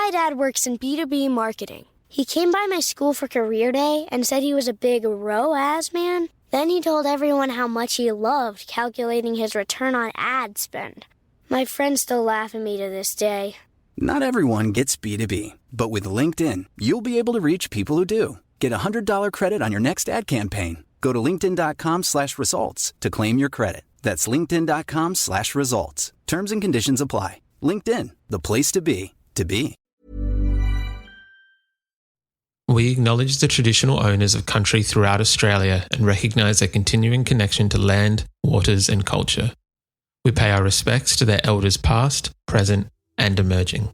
My dad works in B2B marketing. He came by my school for career day and said he was a big ROAS man. Then he told everyone how much he loved calculating his return on ad spend. My friends still laugh at me to this day. Not everyone gets B2B, but with LinkedIn, you'll be able to reach people who do. Get a $100 credit on your next ad campaign. Go to linkedin.com/results to claim your credit. That's linkedin.com/results. Terms and conditions apply. LinkedIn, the place to be, to be. We acknowledge the traditional owners of country throughout Australia and recognise their continuing connection to land, waters and culture. We pay our respects to their elders past, present and emerging.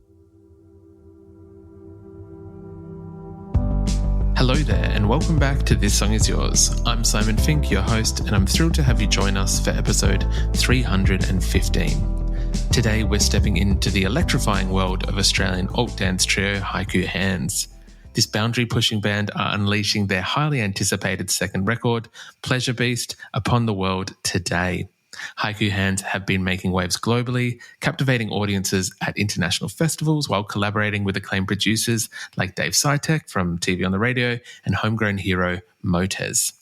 Hello there and welcome back to This Song Is Yours. I'm Simon Fink, your host, and I'm thrilled to have you join us for episode 315. Today we're stepping into the electrifying world of Australian alt dance trio Haiku Hands. This boundary-pushing band are unleashing their highly anticipated second record, Pleasure Beast, upon the world today. Haiku Hands have been making waves globally, captivating audiences at international festivals while collaborating with acclaimed producers like Dave Sitek from TV on the Radio and homegrown hero Motez.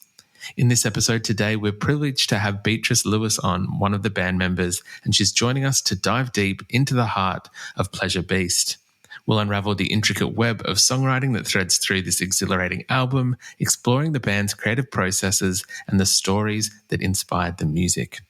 In this episode today, we're privileged to have Beatrice Lewis on, one of the band members, and she's joining us to dive deep into the heart of Pleasure Beast. We'll unravel the intricate web of songwriting that threads through this exhilarating album, exploring the band's creative processes and the stories that inspired the music.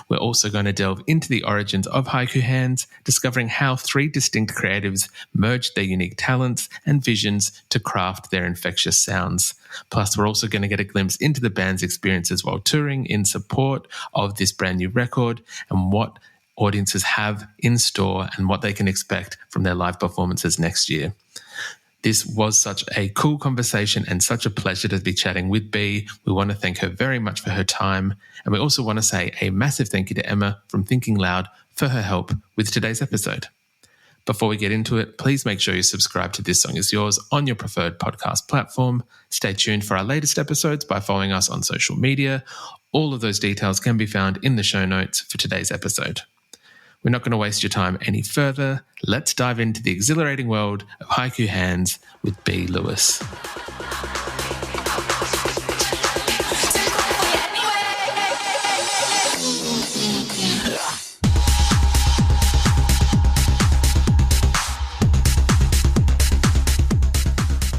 We're also going to delve into the origins of Haiku Hands, discovering how three distinct creatives merged their unique talents and visions to craft their infectious sounds. Plus, we're also going to get a glimpse into the band's experiences while touring in support of this brand new record and what audiences have in store and what they can expect from their live performances next year. This was such a cool conversation and such a pleasure to be chatting with Bea. We want to thank her very much for her time. And we also want to say a massive thank you to Emma from Thinking Loud for her help with today's episode. Before we get into it, please make sure you subscribe to This Song Is Yours on your preferred podcast platform. Stay tuned for our latest episodes by following us on social media. All of those details can be found in the show notes for today's episode. We're not going to waste your time any further. Let's dive into the exhilarating world of Haiku Hands with Bea Lewis.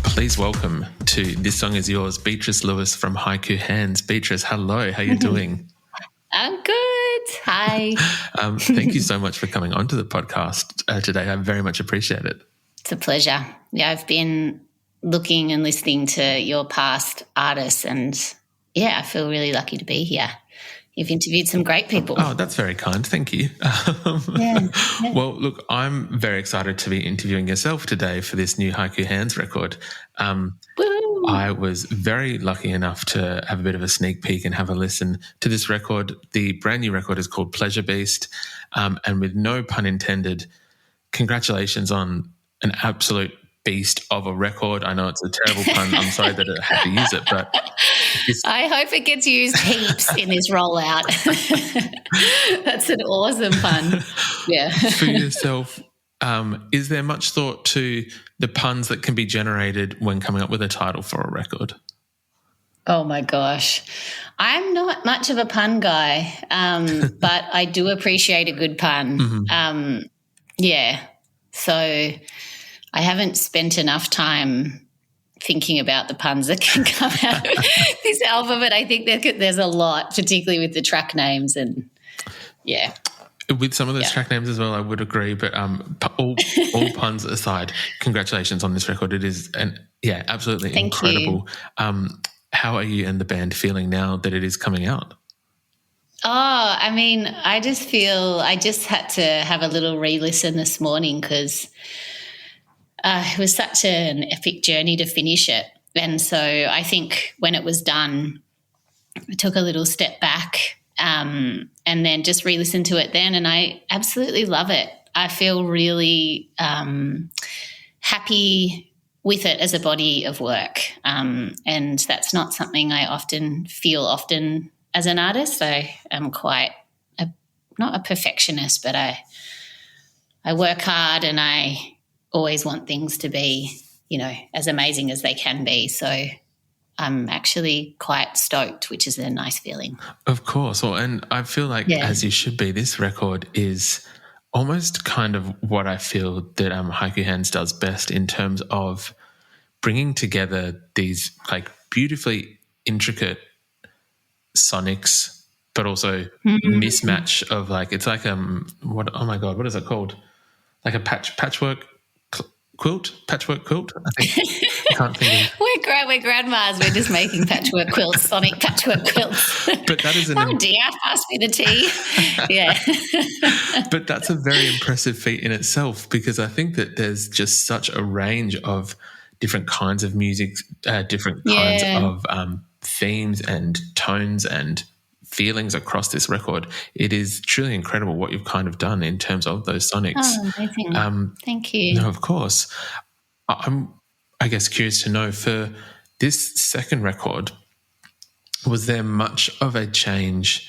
Please welcome to This Song Is Yours, Beatrice Lewis from Haiku Hands. Beatrice, hello. How are you doing? I'm good. Hi. Thank you so much for coming onto the podcast today. I very much appreciate it. It's a pleasure. Yeah, I've been looking and listening to your past artists and, yeah, I feel really lucky to be here. You've interviewed some great people. Oh, that's very kind. Thank you. Yeah. Well, look, I'm very excited to be interviewing yourself today for this new Haiku Hands record. I was very lucky enough to have a bit of a sneak peek and have a listen to this record. The brand new record is called Pleasure Beast, and with no pun intended, congratulations on an absolute beast of a record. I know it's a terrible pun. I'm sorry that I had to use it, but I hope it gets used heaps in this rollout. That's an awesome pun. Yeah. For yourself, is there much thought to the puns that can be generated when coming up with a title for a record? Oh, my gosh. I'm not much of a pun guy, but I do appreciate a good pun. Mm-hmm. Yeah. So I haven't spent enough time thinking about the puns that can come out of this album, but I think there's a lot, particularly with the track names and, yeah. With some of those track names as well, I would agree. But all puns aside, congratulations on this record. It is, absolutely Thank incredible. How are you and the band feeling now that it is coming out? Oh, I mean, I just had to have a little re-listen this morning because it was such an epic journey to finish it. And so I think when it was done, I took a little step back and then just re-listened to it then, and I absolutely love it. I feel really happy with it as a body of work, and that's not something I often feel as an artist. I am quite not a perfectionist, but I work hard and I always want things to be, as amazing as they can be. So I'm actually quite stoked, which is a nice feeling. Of course. Well, and I feel like, as you should be, this record is almost kind of what I feel that Haiku Hands does best in terms of bringing together these like beautifully intricate sonics, but also mismatch of like, it's like what is it called? Like a patchwork quilt? Patchwork quilt? I think I can't think of. We're grandmas. We're just making patchwork quilts, sonic patchwork quilts. But that is dear, pass me the tea. Yeah. But that's a very impressive feat in itself, because I think that there's just such a range of different kinds of music, different kinds of themes and tones and feelings across this record. It is truly incredible what you've kind of done in terms of those sonics. Oh, amazing. Thank you. No, of course. I'm, I guess, curious to know, for this second record, was there much of a change,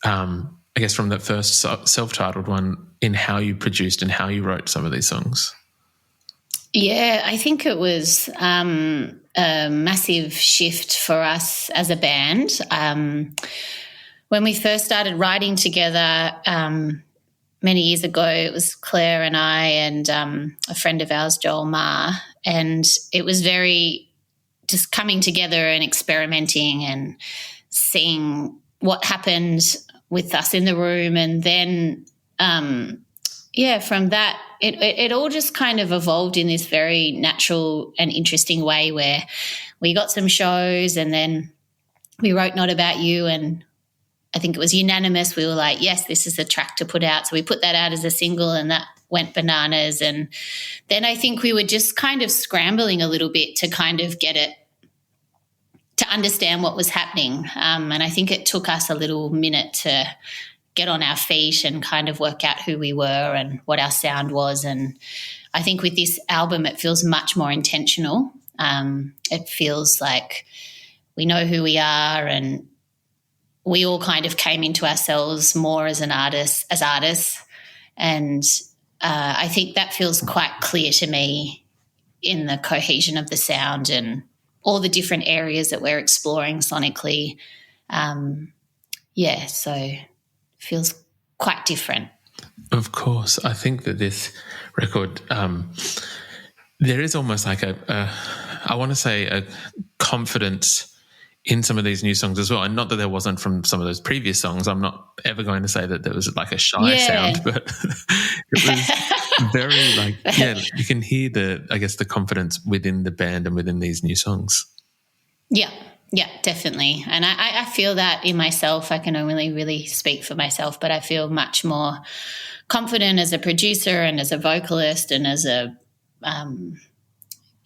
I guess, from that first self-titled one in how you produced and how you wrote some of these songs? Yeah, I think it was a massive shift for us as a band. When we first started writing together many years ago, it was Claire and I and a friend of ours, Joel Ma, and it was very just coming together and experimenting and seeing what happened with us in the room. And then, from that, it all just kind of evolved in this very natural and interesting way, where we got some shows and then we wrote Not About You, and I think it was unanimous. We were like, yes, this is a track to put out. So we put that out as a single and that went bananas. And then I think we were just kind of scrambling a little bit to kind of get it, to understand what was happening. And I think it took us a little minute to get on our feet and kind of work out who we were and what our sound was. And I think with this album, it feels much more intentional. It feels like we know who we are, and we all kind of came into ourselves more as artists. And I think that feels quite clear to me in the cohesion of the sound and all the different areas that we're exploring sonically. So it feels quite different. Of course. I think that this record, there is almost like I want to say a confidence in some of these new songs as well. And not that there wasn't from some of those previous songs. I'm not ever going to say that there was like a shy sound, but it was very like, you can hear the confidence within the band and within these new songs. Yeah, definitely. And I feel that in myself. I can only really speak for myself, but I feel much more confident as a producer and as a vocalist and as a,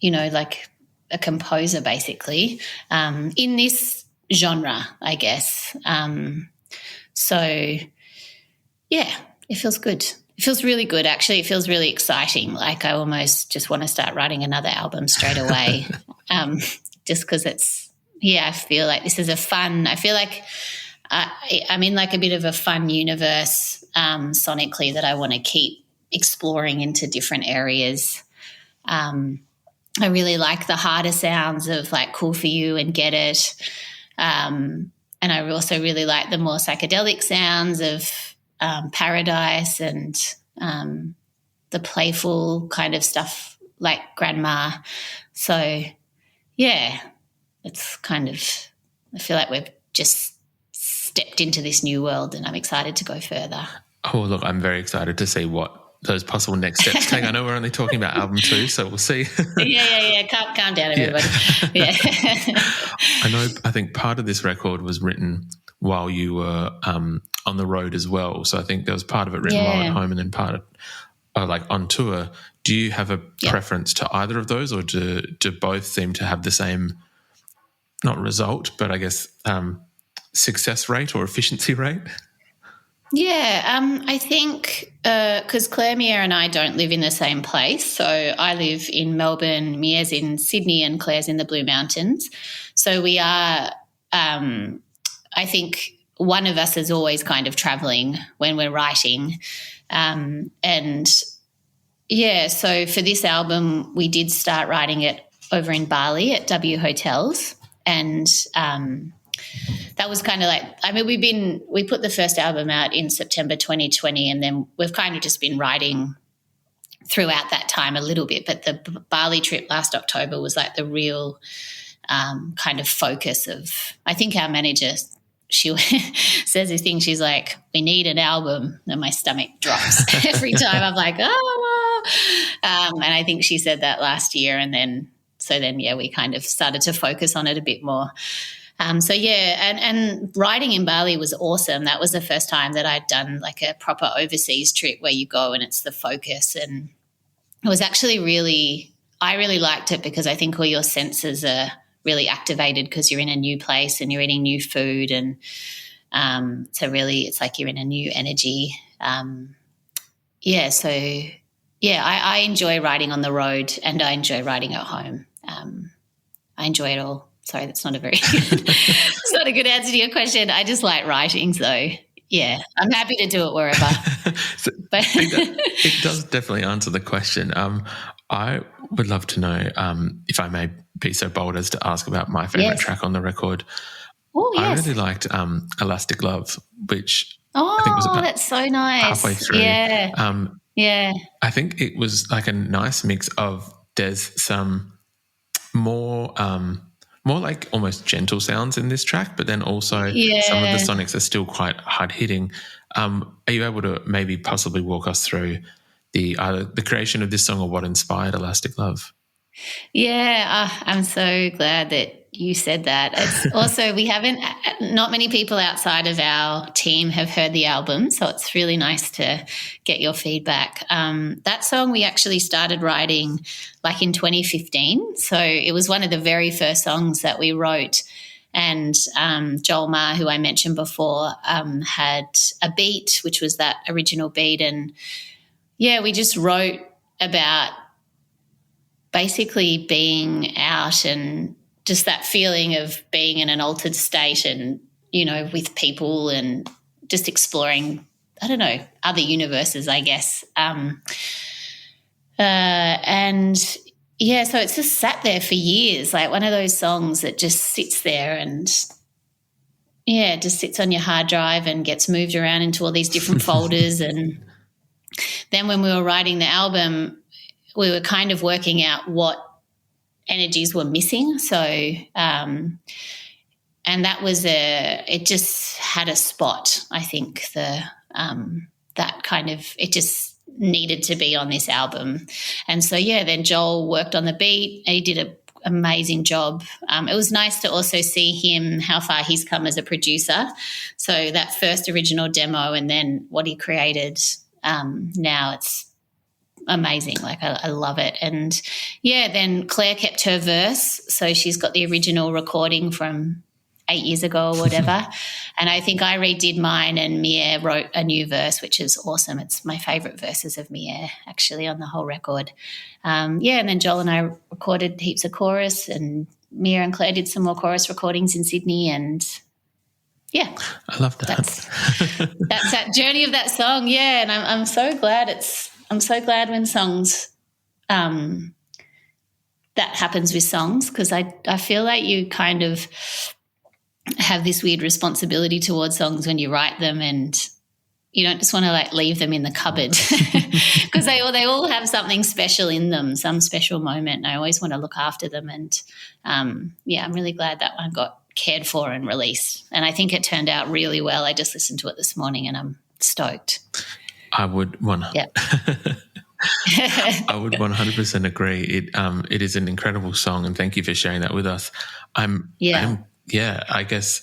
like a composer basically, in this genre, I guess. It feels good. It feels really good, actually. It feels really exciting. Like I almost just want to start writing another album straight away, just because I feel like this is I feel like I'm in like a bit of a fun universe sonically that I want to keep exploring into different areas. I really like the harder sounds of like Cool For You and Get It. And I also really like the more psychedelic sounds of Paradise and the playful kind of stuff like Grandma. So, it's kind of, I feel like we've just stepped into this new world and I'm excited to go further. Oh, look, I'm very excited to see what those possible next steps take. I know we're only talking about album 2, so we'll see. Yeah. Calm down, everybody. Yeah. I think part of this record was written while you were on the road as well. So I think there was part of it written while at home and then part of like on tour. Do you have a preference to either of those, or do both seem to have the same, not result, but I guess success rate or efficiency rate? Yeah, I think because Claire, Mia and I don't live in the same place. So I live in Melbourne, Mia's in Sydney and Claire's in the Blue Mountains. So we are, I think one of us is always kind of travelling when we're writing. And Yeah, so for this album, we did start writing it over in Bali at W Hotels, and that was kind of like, I mean, we put the first album out in September 2020, and then we've kind of just been writing throughout that time a little bit, but the Bali trip last October was like the real kind of focus of, I think our manager, she says this thing, she's like, we need an album, and my stomach drops every time. I'm like, oh, and I think she said that last year, and then we kind of started to focus on it a bit more. And writing in Bali was awesome. That was the first time that I'd done like a proper overseas trip where you go and it's the focus, and it was actually I really liked it because I think all your senses are really activated because you're in a new place and you're eating new food, and so really it's like you're in a new energy. I enjoy riding on the road, and I enjoy riding at home. I enjoy it all. Sorry, that's not a very it's not a good answer to your question. I just like writing, so yeah, I'm happy to do it wherever. It does definitely answer the question. I would love to know, if I may be so bold as to ask about my favourite track on the record. Oh, yes. I really liked Elastic Love, which I think was about that's so nice. halfway through. Yeah. I think it was like a nice mix of there's some more like almost gentle sounds in this track, but then also some of the sonics are still quite hard-hitting. Are you able to maybe possibly walk us through the creation of this song or what inspired Elastic Love? Yeah, I'm so glad that you said that. It's also, not many people outside of our team have heard the album, so it's really nice to get your feedback. That song we actually started writing like in 2015, so it was one of the very first songs that we wrote, and Joel Ma, who I mentioned before, had a beat, which was that original beat, and we just wrote about basically being out and just that feeling of being in an altered state and, with people and just exploring, I don't know, other universes, I guess. So it's just sat there for years, like one of those songs that just sits there and, just sits on your hard drive and gets moved around into all these different folders. And then when we were writing the album, we were kind of working out what energies were missing. So, and that was it just had a spot. I think that kind of, it just needed to be on this album. And so, then Joel worked on the beat. He did an amazing job. It was nice to also see him, how far he's come as a producer. So that first original demo and then what he created, now it's amazing. Like I love it. And then Claire kept her verse. So she's got the original recording from 8 years ago or whatever. And I think I redid mine, and Mia wrote a new verse, which is awesome. It's my favourite verses of Mia actually on the whole record. And then Joel and I recorded heaps of chorus, and Mia and Claire did some more chorus recordings in Sydney, and I love that. That's that journey of that song. Yeah. And I'm so glad I'm so glad when songs that happens with songs, because I feel like you kind of have this weird responsibility towards songs when you write them, and you don't just want to like leave them in the cupboard because they all have something special in them, some special moment, and I always want to look after them. And I'm really glad that one got cared for and released, and I think it turned out really well. I just listened to it this morning and I'm stoked. I would 100% agree. It is an incredible song, and thank you for sharing that with us. I guess.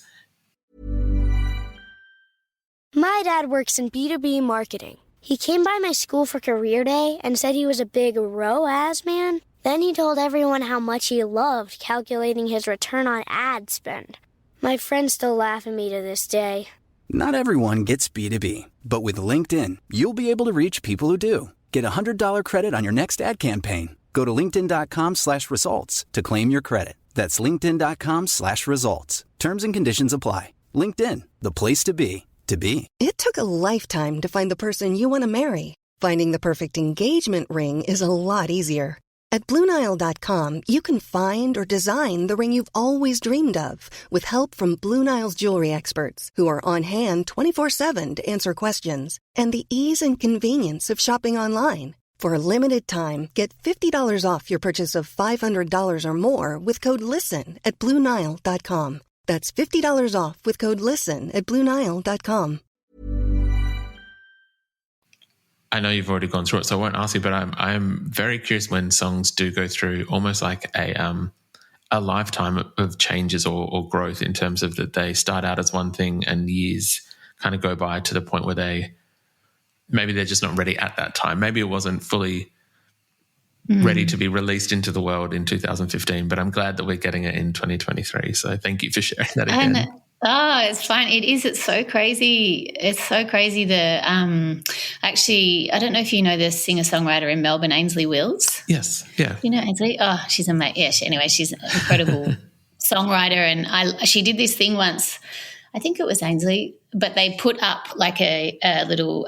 My dad works in B2B marketing. He came by my school for career day and said he was a big ROAS man. Then he told everyone how much he loved calculating his return on ad spend. My friends still laugh at me to this day. Not everyone gets B2B, but with LinkedIn, you'll be able to reach people who do. Get a $100 credit on your next ad campaign. Go to linkedin.com/results to claim your credit. That's linkedin.com/results. Terms and conditions apply. LinkedIn, the place to be, to be. It took a lifetime to find the person you want to marry. Finding the perfect engagement ring is a lot easier. At BlueNile.com, you can find or design the ring you've always dreamed of with help from Blue Nile's jewelry experts who are on hand 24/7 to answer questions, and the ease and convenience of shopping online. For a limited time, get $50 off your purchase of $500 or more with code LISTEN at BlueNile.com. That's $50 off with code LISTEN at BlueNile.com. I know you've already gone through it, so I won't ask you, but I'm very curious when songs do go through almost like a lifetime of changes or growth, in terms of that they start out as one thing and years kind of go by to the point where maybe they're just not ready at that time. Maybe it wasn't fully ready to be released into the world in 2015, but I'm glad that we're getting it in 2023. So thank you for sharing that again. It's fine. It is. It's so crazy. It's so crazy. Actually, I don't know if you know the singer-songwriter in Melbourne, Ainsley Wills. Yes. Yeah. You know Ainsley? Oh, she's amazing. Yeah. Anyway, she's an incredible songwriter. And she did this thing once, I think it was Ainsley, but they put up like a little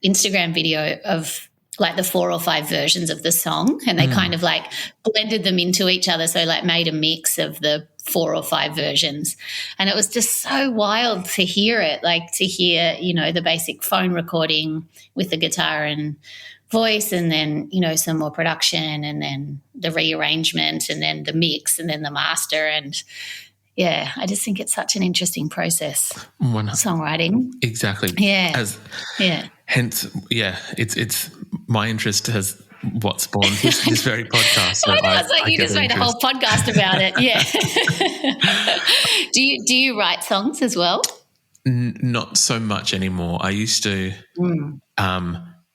Instagram video of like the 4 or 5 versions of the song, and they kind of like blended them into each other. So like made a mix of the 4 or 5 versions. And it was just so wild to hear it, like to hear, the basic phone recording with the guitar and voice, and then, some more production, and then the rearrangement, and then the mix, and then the master. And yeah, I just think it's such an interesting process. Songwriting. Exactly. Yeah. Hence, it's my interest has what spawned this very podcast. So I know, it's like you just made a whole podcast about it. Yeah. Do you write songs as well? Not so much anymore. I used to, and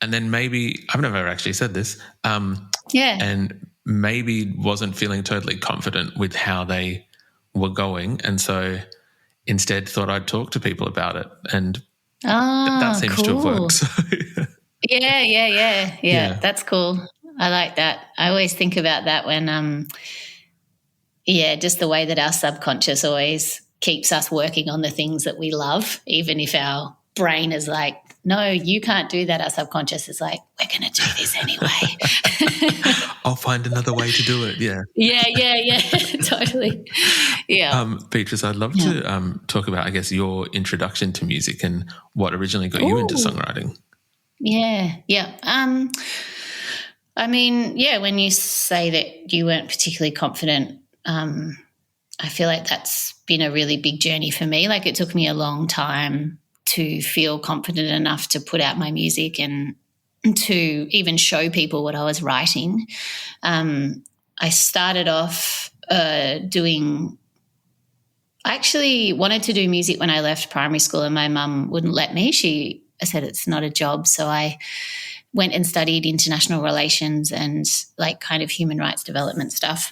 then maybe I've never actually said this. And maybe wasn't feeling totally confident with how they were going, and so instead thought I'd talk to people about it, and that seems to have worked. So. Yeah. That's cool. I like that. I always think about that when, just the way that our subconscious always keeps us working on the things that we love, even if our brain is like, no, you can't do that. Our subconscious is like, we're going to do this anyway. I'll find another way to do it. Yeah. Yeah. Totally. Yeah. Beatrice, I'd love to talk about, I guess, your introduction to music and what originally got you into songwriting. Yeah. I mean, when you say that you weren't particularly confident, I feel like that's been a really big journey for me. Like it took me a long time to feel confident enough to put out my music and to even show people what I was writing. I started off I actually wanted to do music when I left primary school, and my mum wouldn't let me. I said it's not a job. So I went and studied international relations and like kind of human rights development stuff.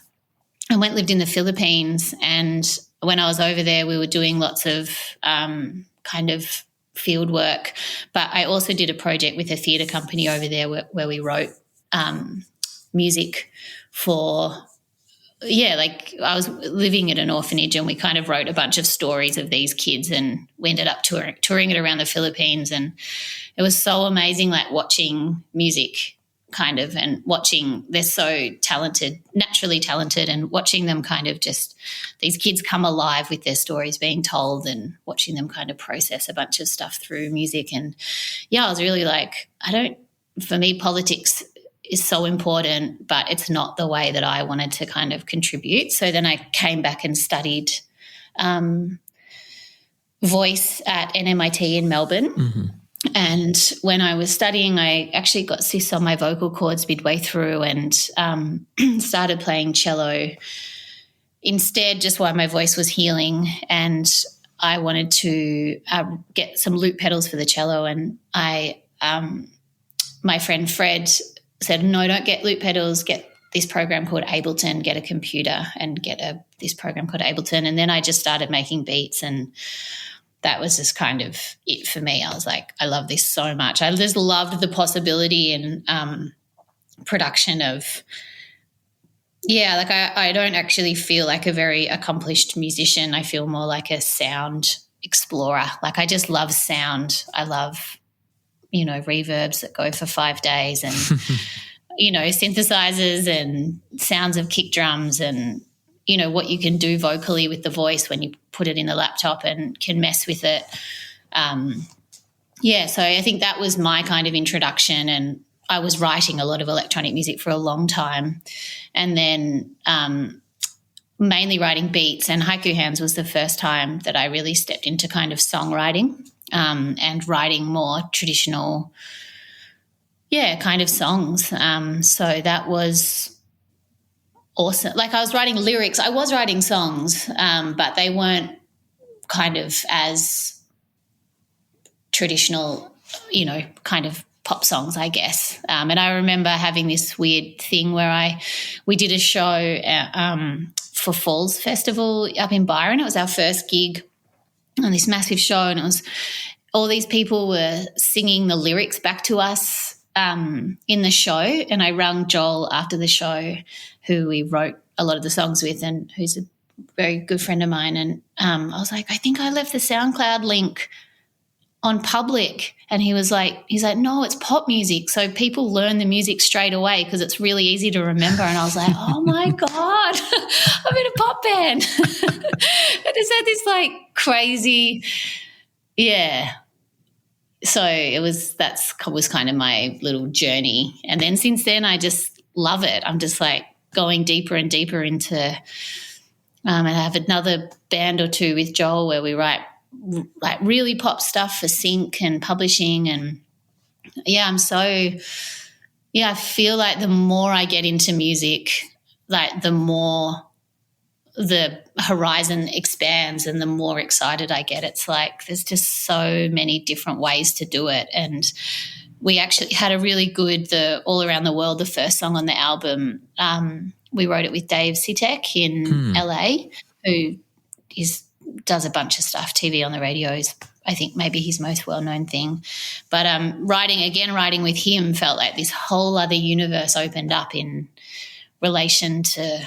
I lived in the Philippines, and when I was over there, we were doing lots of kind of field work. But I also did a project with a theatre company over there where we wrote music for, like I was living at an orphanage, and we kind of wrote a bunch of stories of these kids, and we ended up touring it around the Philippines. And it was so amazing, like watching music kind of, and watching, they're so talented, naturally talented, and watching them kind of just, these kids come alive with their stories being told, and watching them kind of process a bunch of stuff through music. And I was really like, for me, politics is so important, but it's not the way that I wanted to kind of contribute. So then I came back and studied voice at NMIT in Melbourne. Mm-hmm. And when I was studying, I actually got cysts on my vocal cords midway through, and started playing cello instead, just while my voice was healing. And I wanted to get some loop pedals for the cello, and my friend Fred said, no, don't get loop pedals, get this program called Ableton, get a computer and get this program called Ableton. And then I just started making beats, and that was just kind of it for me. I was like, I love this so much. I just loved the possibility and production of, like I don't actually feel like a very accomplished musician. I feel more like a sound explorer. Like I just love sound. I love reverbs that go for 5 days and, synthesizers and sounds of kick drums and, what you can do vocally with the voice when you put it in the laptop and can mess with it. So I think that was my kind of introduction, and I was writing a lot of electronic music for a long time, and then mainly writing beats, and Haiku Hands was the first time that I really stepped into kind of songwriting and writing more traditional, kind of songs. So that was awesome. Like I was writing lyrics. I was writing songs, but they weren't kind of as traditional, kind of pop songs, I guess. And I remember having this weird thing where we did a show for Falls Festival up in Byron. It was our first gig on this massive show, and it was all these people were singing the lyrics back to us in the show. And I rang Joel after the show, who we wrote a lot of the songs with and who's a very good friend of mine. And I was like, I think I left the SoundCloud link on public. And he's like, no, it's pop music. So people learn the music straight away because it's really easy to remember. And I was like, oh my God, I'm in a pop band. I just had this like crazy, So that was kind of my little journey. And then since then I just love it. I'm just like going deeper and deeper into, and I have another band or two with Joel where we write like really pop stuff for sync and publishing. And I feel like the more I get into music, like the more the horizon expands and the more excited I get. It's like there's just so many different ways to do it. And we actually had a really good, the All Around the World, the first song on the album, we wrote it with Dave Sitek in LA, who does a bunch of stuff. TV on the radio is, I think, maybe his most well-known thing. But writing with him felt like this whole other universe opened up in relation to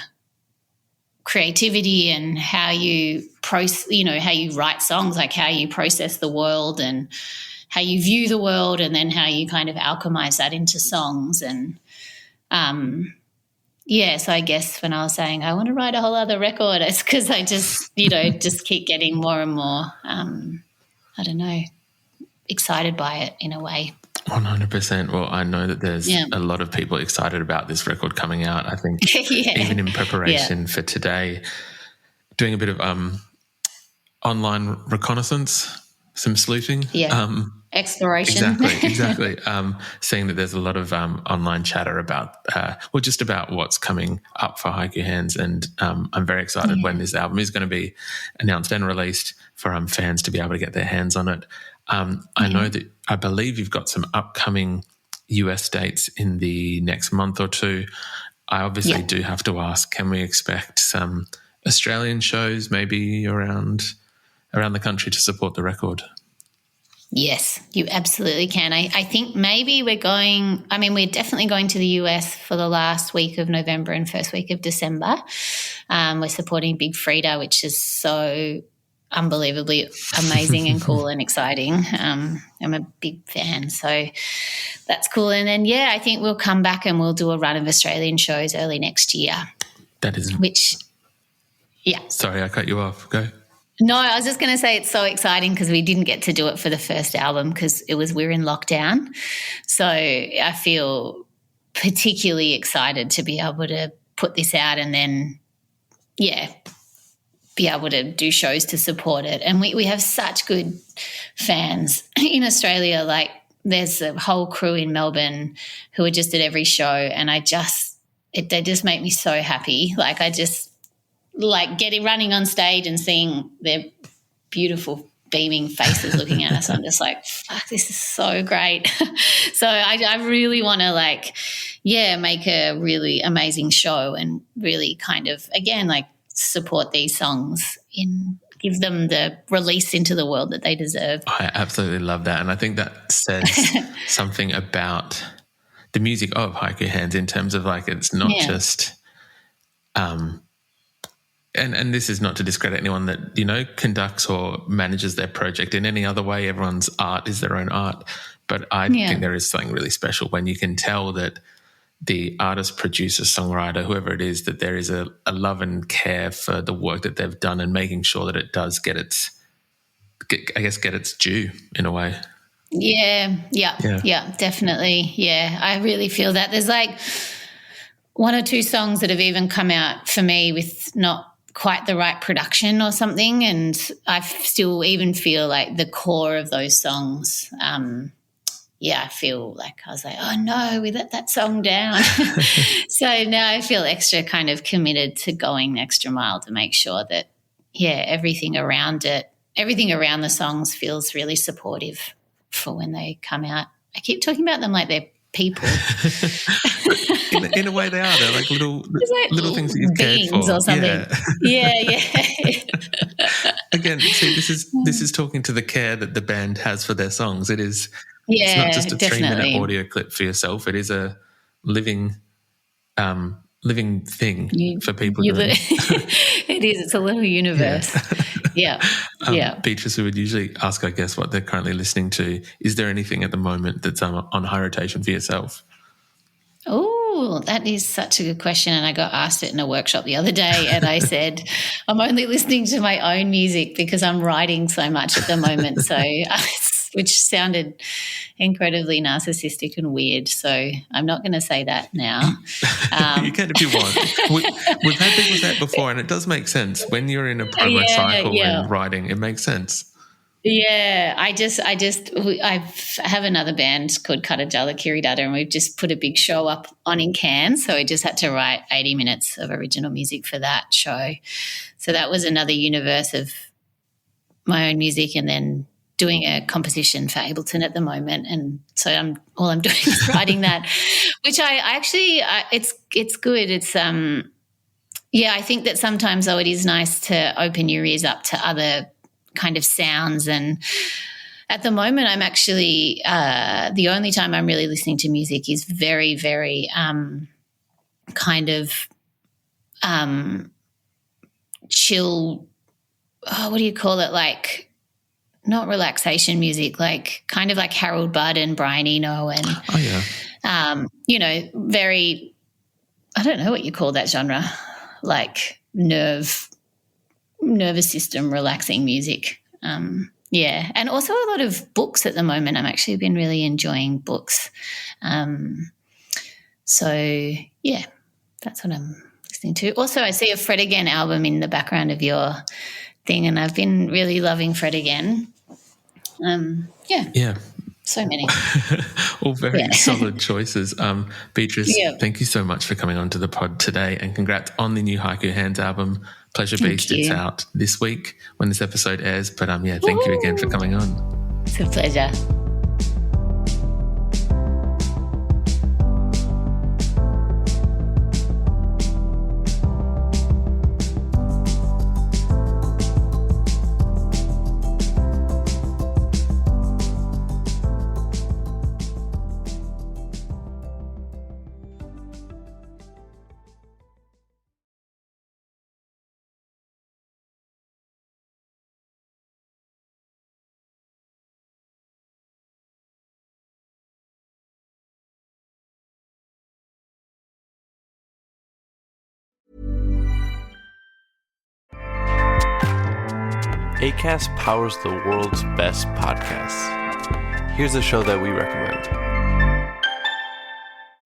creativity and how you how you write songs, like how you process the world and how you view the world, and then how you kind of alchemize that into songs. And so I guess when I was saying I want to write a whole other record, it's because I just, just keep getting more and more, excited by it in a way. 100%. Well, I know that there's a lot of people excited about this record coming out. I think even in preparation for today, doing a bit of online reconnaissance, some sleuthing. Exploration. Exactly. Seeing that there's a lot of online chatter about, just about what's coming up for Haiku Hands, and I'm very excited when this album is going to be announced and released for fans to be able to get their hands on it. I know that I believe you've got some upcoming US dates in the next month or two. I obviously do have to ask, can we expect some Australian shows maybe around the country to support the record? Yes, you absolutely can. I think maybe we're definitely going to the US for the last week of November and first week of December. We're supporting Big Frida, which is so unbelievably amazing and cool and exciting. I'm a big fan, so that's cool. And then, I think we'll come back and we'll do a run of Australian shows early next year. Sorry, I cut you off. Go. No, I was just going to say it's so exciting because we didn't get to do it for the first album because we're in lockdown. So I feel particularly excited to be able to put this out and then, be able to do shows to support it. And we have such good fans in Australia. Like there's a whole crew in Melbourne who are just at every show, and they just make me so happy. Like I just like running on stage and seeing their beautiful beaming faces looking at us. I'm just like, fuck, this is so great. So I really want to make a really amazing show and really kind of, again, like support these songs give them the release into the world that they deserve. I absolutely love that. And I think that says something about the music of Haiku Hands in terms of like, it's not just, and this is not to discredit anyone that, conducts or manages their project in any other way. Everyone's art is their own art. But I think there is something really special when you can tell that the artist, producer, songwriter, whoever it is, that there is a love and care for the work that they've done and making sure that it does get its due in a way. Yeah, definitely. Yeah, I really feel that. There's like one or two songs that have even come out for me with not quite the right production or something, and I still even feel like the core of those songs, I feel like I was like, oh no, we let that song down. So now I feel extra kind of committed to going the extra mile to make sure that, everything around the songs feels really supportive for when they come out. I keep talking about them like they're people. in a way they are. They're like little things that you've cared for. Or something. Yeah. Again, see, this is talking to the care that the band has for their songs. It's not just a 3-minute audio clip for yourself. It is a living thing for people. It is. It's a little universe. Yeah. Beatrice, we would usually ask our guests what they're currently listening to. Is there anything at the moment that's on high rotation for yourself? Oh, that is such a good question. And I got asked it in a workshop the other day, and I said, I'm only listening to my own music because I'm writing so much at the moment. So, which sounded incredibly narcissistic and weird. So I'm not going to say that now. You can if you want. We've had people say it before, and it does make sense. When you're in a promo cycle and writing, it makes sense. Yeah, I have another band called Katajala Kiridata, and we've just put a big show up on in Cairns. So I just had to write 80 minutes of original music for that show. So that was another universe of my own music, and then doing a composition for Ableton at the moment. And so all I'm doing is writing that, which I actually, it's good. It's, I think that sometimes though it is nice to open your ears up to other kind of sounds. And at the moment I'm actually, the only time I'm really listening to music is very, very kind of chill, what do you call it, like not relaxation music, like kind of like Harold Budd and Brian Eno and, very, I don't know what you call that genre, like nervous system relaxing music. And also a lot of books at the moment. I've actually been really enjoying books. That's what I'm listening to. Also, I see a Fred Again album in the background of your thing, and I've been really loving Fred Again. So many. All very solid choices. Beatrice, thank you so much for coming on to the pod today, and congrats on the new Haiku Hands album, Pleasure Beast. It's out this week when this episode airs. But thank you again for coming on. It's a pleasure. Acast powers the world's best podcasts. Here's a show that we recommend.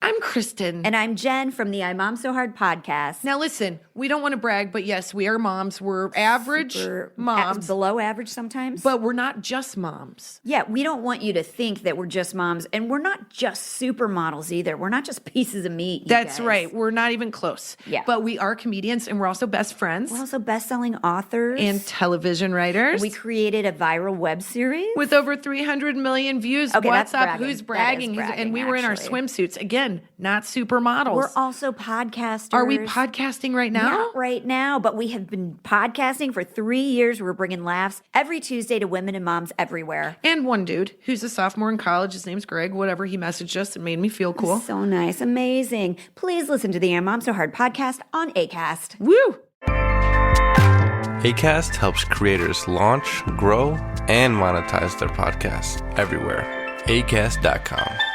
I'm Kristen. And I'm Jen from the I Mom So Hard podcast. Now listen, we don't want to brag, but yes, we are moms. We're average moms. Below average sometimes. But we're not just moms. Yeah, we don't want you to think that we're just moms. And we're not just supermodels either. We're not just pieces of meat, That's right. We're not even close. Yeah. But we are comedians, and we're also best friends. We're also best-selling authors. And television writers. And we created a viral web series. With over 300 million views. Okay, What's up? bragging. Who's bragging? And we were in our swimsuits. Again, not supermodels. We're also podcasters. Are we podcasting right now? Not right now, but we have been podcasting for 3 years. We're bringing laughs every Tuesday to women and moms everywhere. And one dude who's a sophomore in college, his name's Greg, whatever, he messaged us and made me feel cool. So nice. Amazing. Please listen to the I Mom So Hard podcast on Acast. Woo! Acast helps creators launch, grow, and monetize their podcasts everywhere. Acast.com.